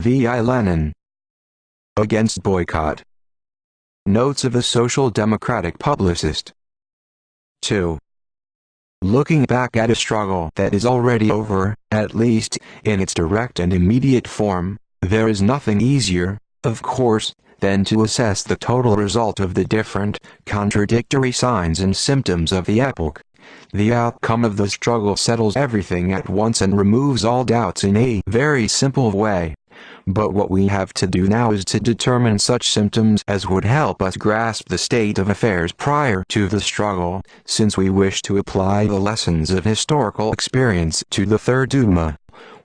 V.I. Lenin. Against boycott. Notes of a social democratic publicist. 2. Looking back at a struggle that is already over, at least in its direct and immediate form, there is nothing easier, of course, than to assess the total result of the different, contradictory signs and symptoms of the epoch. The outcome of the struggle settles everything at once and removes all doubts in a very simple way. But what we have to do now is to determine such symptoms as would help us grasp the state of affairs prior to the struggle, since we wish to apply the lessons of historical experience to the Third Duma.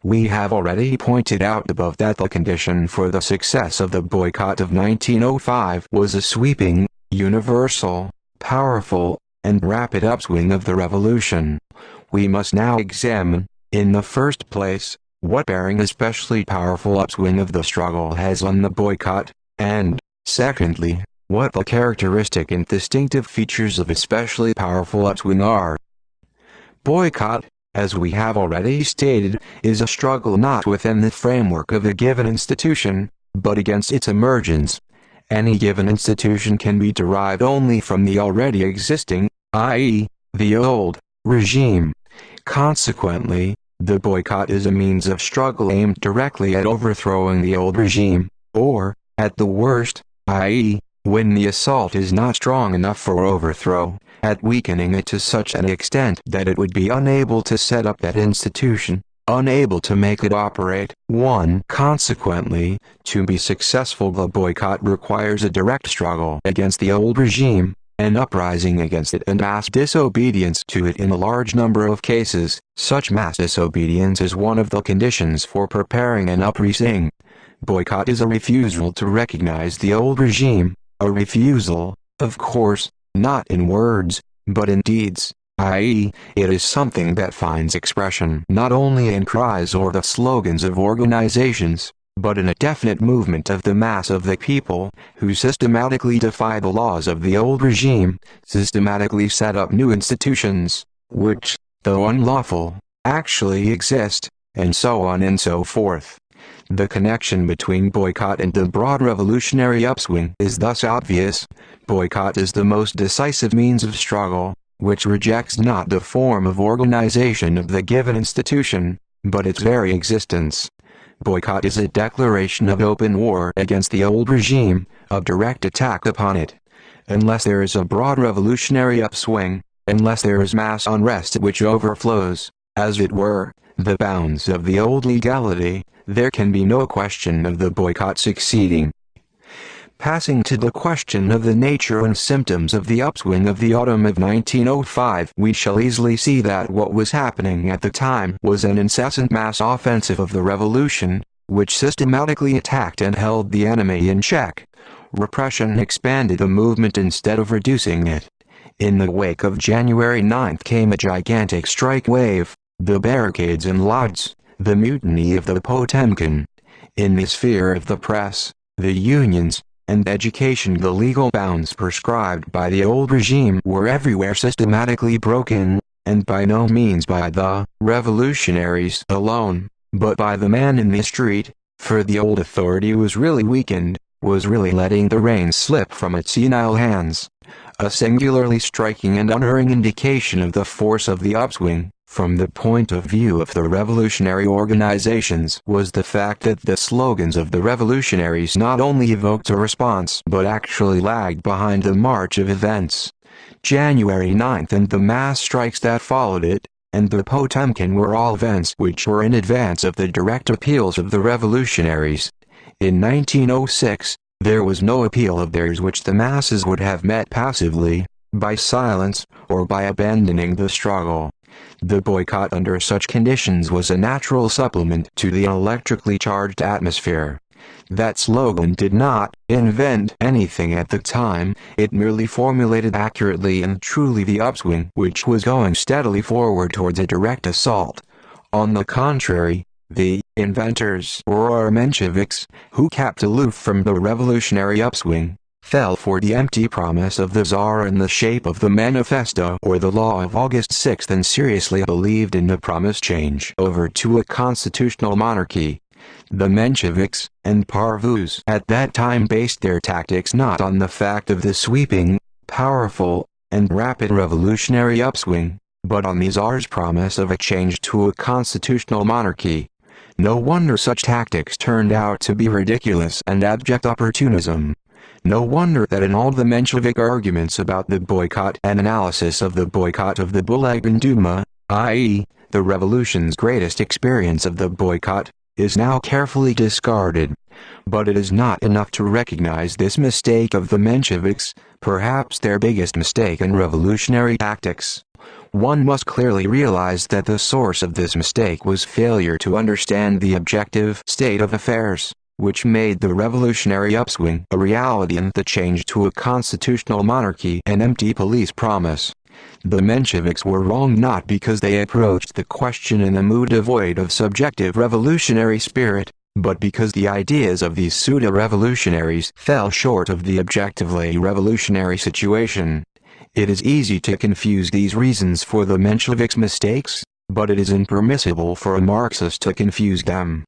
We have already pointed out above that the condition for the success of the boycott of 1905 was a sweeping, universal, powerful, and rapid upswing of the revolution. We must now examine, in the first place, what bearing especially powerful upswing of the struggle has on the boycott, and, secondly, what the characteristic and distinctive features of especially powerful upswing are. Boycott, as we have already stated, is a struggle not within the framework of a given institution, but against its emergence. Any given institution can be derived only from the already existing, i.e., the old, regime. Consequently, the boycott is a means of struggle aimed directly at overthrowing the old regime, or, at the worst, i.e., when the assault is not strong enough for overthrow, at weakening it to such an extent that it would be unable to set up that institution, unable to make it operate. 1. Consequently, to be successful, the boycott requires a direct struggle against the old regime, an uprising against it and mass disobedience to it in a large number of cases. Such mass disobedience is one of the conditions for preparing an uprising. Boycott is a refusal to recognize the old regime, a refusal, of course, not in words, but in deeds, i.e., it is something that finds expression not only in cries or the slogans of organizations, but in a definite movement of the mass of the people, who systematically defy the laws of the old regime, systematically set up new institutions, which, though unlawful, actually exist, and so on and so forth. The connection between boycott and the broad revolutionary upswing is thus obvious. Boycott is the most decisive means of struggle, which rejects not the form of organization of the given institution, but its very existence. Boycott is a declaration of open war against the old regime, of direct attack upon it. Unless there is a broad revolutionary upswing, unless there is mass unrest which overflows, as it were, the bounds of the old legality, there can be no question of the boycott succeeding. Passing to the question of the nature and symptoms of the upswing of the autumn of 1905, we shall easily see that what was happening at the time was an incessant mass offensive of the revolution, which systematically attacked and held the enemy in check. Repression expanded the movement instead of reducing it. In the wake of January 9 came a gigantic strike wave, the barricades in Lodz, the mutiny of the Potemkin. In the sphere of the press, the unions, and education, the legal bounds prescribed by the old regime were everywhere systematically broken, and by no means by the revolutionaries alone, but by the man in the street, for the old authority was really weakened, was really letting the reins slip from its senile hands. A singularly striking and unerring indication of the force of the upswing, from the point of view of the revolutionary organizations, was the fact that the slogans of the revolutionaries not only evoked a response but actually lagged behind the march of events. January 9 and the mass strikes that followed it, and the Potemkin were all events which were in advance of the direct appeals of the revolutionaries. In 1906, there was no appeal of theirs which the masses would have met passively, by silence, or by abandoning the struggle. The boycott under such conditions was a natural supplement to the electrically charged atmosphere. That slogan did not invent anything at the time, it merely formulated accurately and truly the upswing which was going steadily forward towards a direct assault. On the contrary, the inventors, or Mensheviks, who kept aloof from the revolutionary upswing, fell for the empty promise of the Tsar in the shape of the Manifesto or the Law of August 6 and seriously believed in the promised change over to a constitutional monarchy. The Mensheviks and Parvus at that time based their tactics not on the fact of the sweeping, powerful, and rapid revolutionary upswing, but on the Tsar's promise of a change to a constitutional monarchy. No wonder such tactics turned out to be ridiculous and abject opportunism. No wonder that in all the Menshevik arguments about the boycott and analysis of the boycott of the Bulagan Duma, i.e., the revolution's greatest experience of the boycott, is now carefully discarded. But it is not enough to recognize this mistake of the Mensheviks, perhaps their biggest mistake in revolutionary tactics. One must clearly realize that the source of this mistake was failure to understand the objective state of affairs, which made the revolutionary upswing a reality and the change to a constitutional monarchy an empty police promise. The Mensheviks were wrong not because they approached the question in a mood devoid of subjective revolutionary spirit, but because the ideas of these pseudo-revolutionaries fell short of the objectively revolutionary situation. It is easy to confuse these reasons for the Mensheviks' mistakes, but it is impermissible for a Marxist to confuse them.